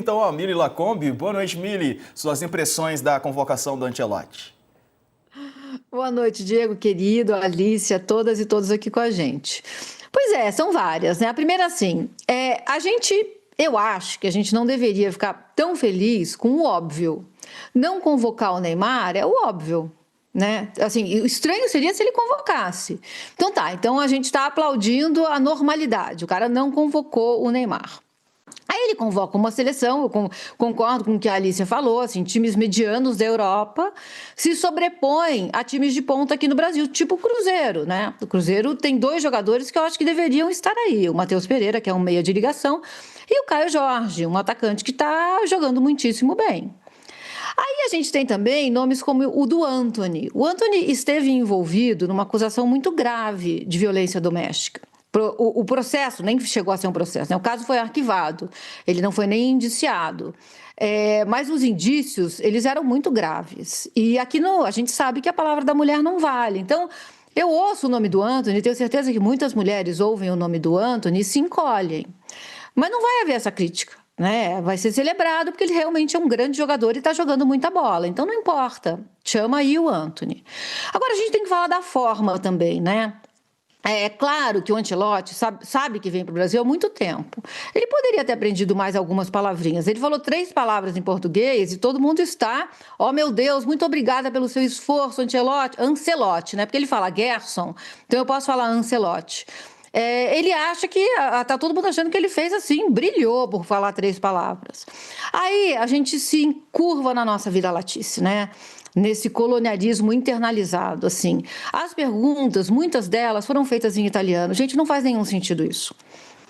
Então, a Mili Lacombe. Boa noite, Mili. Suas impressões da convocação do Ancelotti. Boa noite, Diego, querido, Alice, todas e todos aqui com a gente. Pois é, são várias, né? A primeira, assim, eu acho que a gente não deveria ficar tão feliz com o óbvio. Não convocar o Neymar é o óbvio, né? Assim, o estranho seria se ele convocasse. Então tá, então a gente está aplaudindo a normalidade. O cara não convocou o Neymar. Aí ele convoca uma seleção, eu concordo com o que a Alicia falou, assim, times medianos da Europa se sobrepõem a times de ponta aqui no Brasil, tipo o Cruzeiro, né? O Cruzeiro tem 2 jogadores que eu acho que deveriam estar aí, o Matheus Pereira, que é um meia de ligação, e o Caio Jorge, um atacante que está jogando muitíssimo bem. Aí a gente tem também nomes como o do Antony. O Antony esteve envolvido numa acusação muito grave de violência doméstica. O processo nem chegou a ser um processo, né? O caso foi arquivado, ele não foi nem indiciado. Mas os indícios, eles eram muito graves. E aqui a gente sabe que a palavra da mulher não vale. Então, eu ouço o nome do Antony, tenho certeza que muitas mulheres ouvem o nome do Antony e se encolhem. Mas não vai haver essa crítica, né? Vai ser celebrado porque ele realmente é um grande jogador e está jogando muita bola. Então, não importa, chama aí o Antony. Agora, a gente tem que falar da forma também, né? É claro que o Ancelotti sabe que vem para o Brasil há muito tempo. Ele poderia ter aprendido mais algumas palavrinhas. Ele falou 3 palavras em português e todo mundo está... Oh, meu Deus, muito obrigada pelo seu esforço, Ancelotti, né? Porque ele fala Gerson, então eu posso falar Ancelotti. Ele acha que... Tá todo mundo achando que ele fez assim, brilhou por falar 3 palavras. Aí a gente se encurva na nossa vira-latice, né? Nesse colonialismo internalizado, assim. As perguntas, muitas delas foram feitas em italiano. Gente, não faz nenhum sentido isso.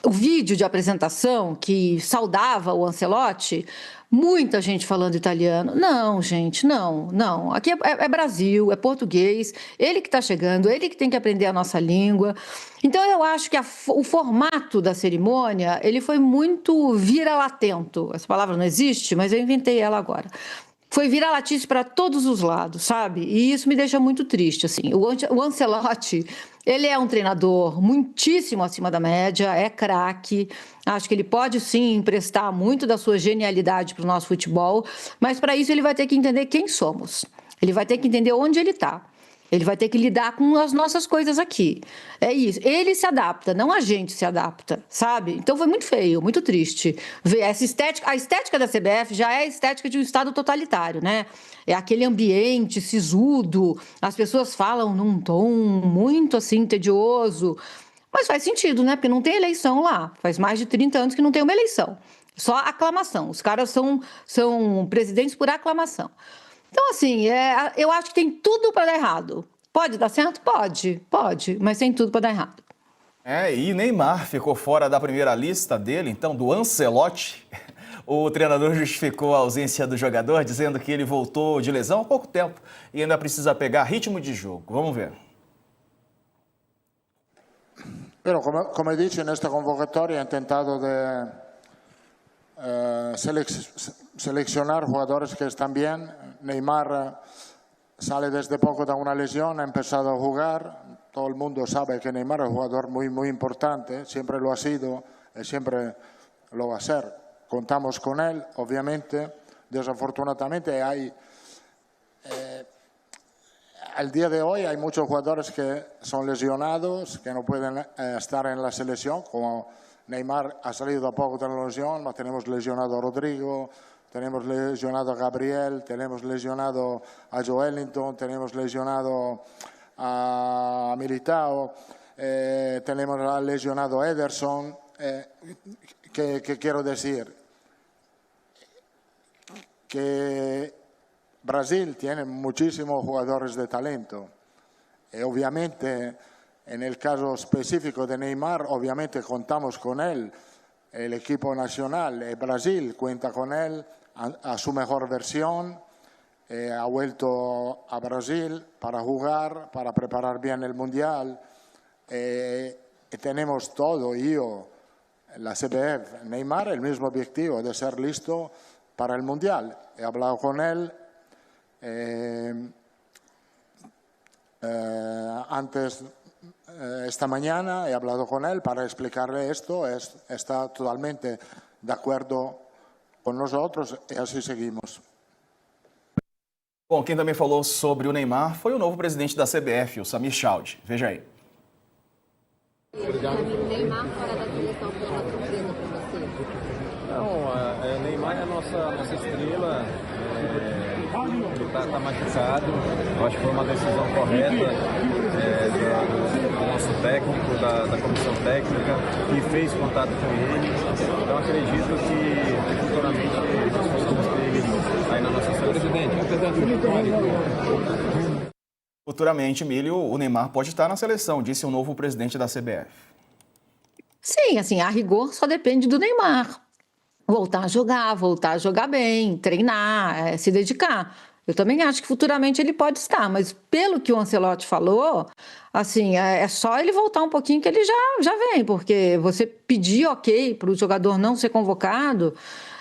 O vídeo de apresentação que saudava o Ancelotti, muita gente falando italiano. Não, gente, não. Aqui é Brasil, é português, ele que está chegando, ele que tem que aprender a nossa língua. Então, eu acho que o formato da cerimônia, ele foi muito vira-latento. Essa palavra não existe, mas eu inventei ela agora. Foi vira-latice para todos os lados, sabe? E isso me deixa muito triste, assim. O Ancelotti, ele é um treinador muitíssimo acima da média, é craque. Acho que ele pode, sim, emprestar muito da sua genialidade para o nosso futebol, mas para isso ele vai ter que entender quem somos. Ele vai ter que entender onde ele está. Ele vai ter que lidar com as nossas coisas aqui. É isso. Ele se adapta, não a gente se adapta, sabe? Então foi muito feio, muito triste ver essa estética. A estética da CBF já é a estética de um Estado totalitário, né? É aquele ambiente sisudo, as pessoas falam num tom muito assim tedioso. Mas faz sentido, né? Porque não tem eleição lá. Faz mais de 30 anos que não tem uma eleição. Só aclamação. Os caras são presidentes por aclamação. Então, assim, eu acho que tem tudo para dar errado. Pode dar certo? Pode, mas tem tudo para dar errado. E Neymar ficou fora da primeira lista dele, então, do Ancelotti. O treinador justificou a ausência do jogador, dizendo que ele voltou de lesão há pouco tempo e ainda precisa pegar ritmo de jogo. Vamos ver. Pero como he dicho, en esta convocatoria he intentado seleccionar jugadores que están bien. Neymar sale desde poco de una lesión, ha empezado a jugar. Todo el mundo sabe que Neymar es un jugador muy importante, siempre lo ha sido y siempre lo va a ser. Contamos con él, obviamente. Desafortunadamente al día de hoy hay muchos jugadores que son lesionados, que no pueden estar en la selección, como Neymar ha salido a poco de la lesión, tenemos lesionado a Rodrigo, tenemos lesionado a Gabriel, tenemos lesionado a Joelinton, tenemos lesionado a Militao, tenemos lesionado a Ederson. ¿Qué quiero decir? Que Brasil tiene muchísimos jugadores de talento. Obviamente, en el caso específico de Neymar, obviamente contamos con él. El equipo nacional, Brasil, cuenta con él a su mejor versión. Ha vuelto a Brasil para jugar, para preparar bien el Mundial. Tenemos todo, la CBF, Neymar, el mismo objetivo de ser listo para el Mundial. He hablado con él antes, esta mañana, he hablado con él para explicarle esto. Está totalmente de acuerdo con nosotros y así seguimos. Bom, quem também falou sobre o Neymar foi o novo presidente da CBF, o Samir Chaude. Veja aí. O Neymar fora da seleção foi uma surpresa para você? Não, Neymar é a nossa estrela, ele está machucado. Eu acho que foi uma decisão correta do nosso técnico, da comissão técnica, que fez contato com ele. Então acredito que futuramente nós possamos ter ele aí na nossa seleção. Presidente, apesar do histórico. Futuramente, Milho, o Neymar pode estar na seleção, disse o novo presidente da CBF. Sim, assim, a rigor só depende do Neymar. Voltar a jogar bem, treinar, se dedicar. Eu também acho que futuramente ele pode estar, mas pelo que o Ancelotti falou, assim, é só ele voltar um pouquinho que ele já vem, porque você pedir ok para o jogador não ser convocado,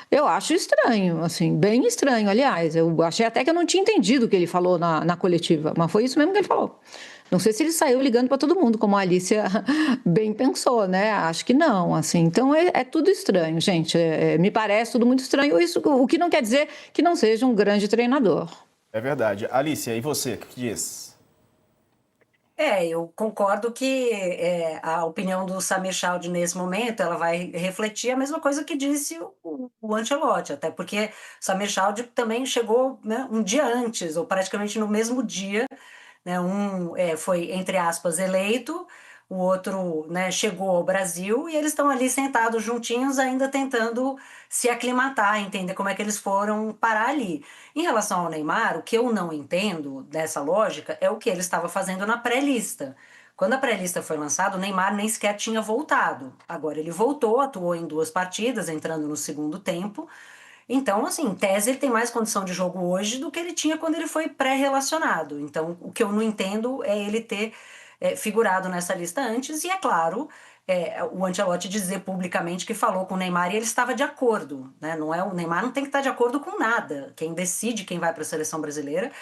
eu acho estranho, assim, bem estranho, aliás. Eu achei até que eu não tinha entendido o que ele falou na coletiva, mas foi isso mesmo que ele falou. Não sei se ele saiu ligando para todo mundo, como a Alicia bem pensou, né? Acho que não, assim. Então é tudo estranho, gente. Me parece tudo muito estranho. Isso, o que não quer dizer que não seja um grande treinador. É verdade. Alicia, e você, o que diz? Eu concordo que a opinião do Samir Chaude nesse momento, ela vai refletir a mesma coisa que disse o Ancelotti, até porque o Samir Chaude também chegou, né, um dia antes, ou praticamente no mesmo dia, né, foi, entre aspas, eleito, o outro, né, chegou ao Brasil e eles estão ali sentados juntinhos ainda tentando se aclimatar, entender como é que eles foram parar ali. Em relação ao Neymar, o que eu não entendo dessa lógica é o que ele estava fazendo na pré-lista. Quando a pré-lista foi lançada, o Neymar nem sequer tinha voltado. Agora ele voltou, atuou em 2 partidas, entrando no segundo tempo. Então, assim, em tese, ele tem mais condição de jogo hoje do que ele tinha quando ele foi pré-relacionado. Então, o que eu não entendo é ele ter figurado nessa lista antes. E, é claro, o Ancelotti dizer publicamente que falou com o Neymar e ele estava de acordo, né? O Neymar não tem que estar de acordo com nada. Quem decide quem vai para a seleção brasileira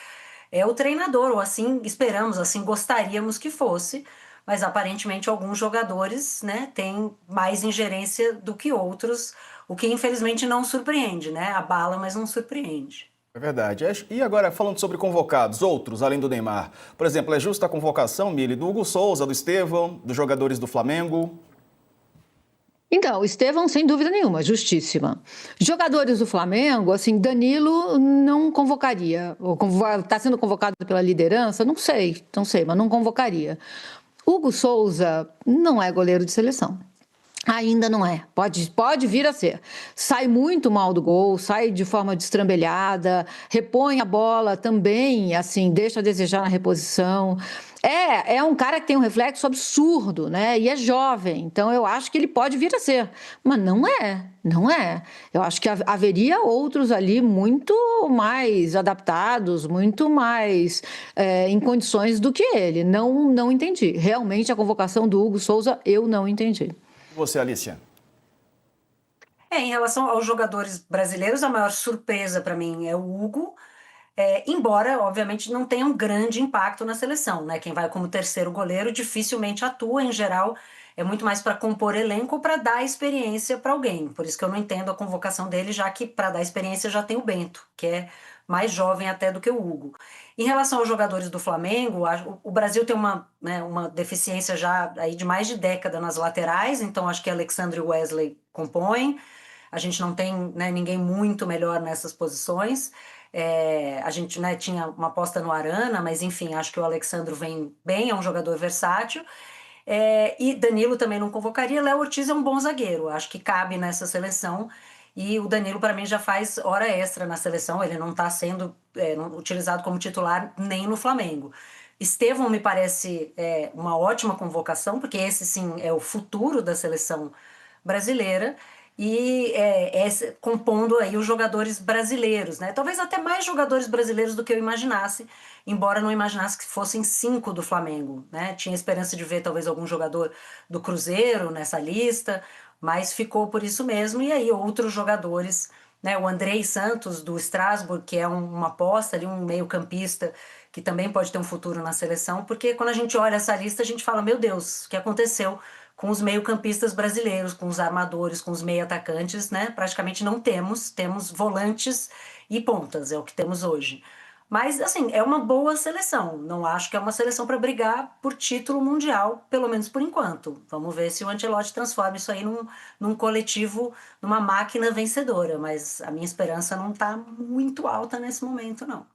é o treinador, ou assim esperamos, assim gostaríamos que fosse. Mas, aparentemente, alguns jogadores, né, têm mais ingerência do que outros, o que, infelizmente, não surpreende, né? Abala, mas não surpreende. É verdade. E agora, falando sobre convocados, outros, além do Neymar. Por exemplo, é justa a convocação, Mili, do Hugo Souza, do Estevão, dos jogadores do Flamengo? Então, o Estevão, sem dúvida nenhuma, justíssima. Jogadores do Flamengo, assim, Danilo não convocaria. Está sendo convocado pela liderança? Não sei, mas não convocaria. Hugo Souza não é goleiro de seleção. Ainda não é. Pode vir a ser. Sai muito mal do gol, sai de forma destrambelhada, repõe a bola também, assim, deixa a desejar na reposição. É um cara que tem um reflexo absurdo, né? E é jovem, então eu acho que ele pode vir a ser. Mas não é. Eu acho que haveria outros ali muito mais adaptados, muito mais em condições do que ele. Não entendi. Realmente a convocação do Hugo Souza eu não entendi. E você, Alicia? Em relação aos jogadores brasileiros, a maior surpresa para mim é o Hugo, embora, obviamente, não tenha um grande impacto na seleção, né? Quem vai como terceiro goleiro dificilmente atua, em geral, é muito mais para compor elenco ou para dar experiência para alguém. Por isso que eu não entendo a convocação dele, já que para dar experiência já tem o Bento, que é mais jovem até do que o Hugo. Em relação aos jogadores do Flamengo, o Brasil tem uma deficiência já aí de mais de década nas laterais, então acho que Alexandre e Wesley compõem. A gente não tem, né, ninguém muito melhor nessas posições. A gente, né, tinha uma aposta no Arana, mas enfim, acho que o Alexandre vem bem, é um jogador versátil. E Danilo também não convocaria. Léo Ortiz é um bom zagueiro, acho que cabe nessa seleção. E o Danilo, para mim, já faz hora extra na seleção, ele não está sendo utilizado como titular nem no Flamengo. Estevão me parece uma ótima convocação, porque esse sim é o futuro da seleção brasileira, e compondo aí os jogadores brasileiros, né? Talvez até mais jogadores brasileiros do que eu imaginasse, embora não imaginasse que fossem 5 do Flamengo, né? Tinha esperança de ver talvez algum jogador do Cruzeiro nessa lista, mas ficou por isso mesmo. E aí outros jogadores, né? O Andrei Santos do Strasbourg, que é uma aposta ali, um meio-campista que também pode ter um futuro na seleção, porque quando a gente olha essa lista a gente fala, meu Deus, o que aconteceu com os meio-campistas brasileiros, com os armadores, com os meio-atacantes, né? Praticamente não temos volantes e pontas, é o que temos hoje. Mas, assim, é uma boa seleção. Não acho que é uma seleção para brigar por título mundial, pelo menos por enquanto. Vamos ver se o Ancelotti transforma isso aí num coletivo, numa máquina vencedora. Mas a minha esperança não está muito alta nesse momento, não.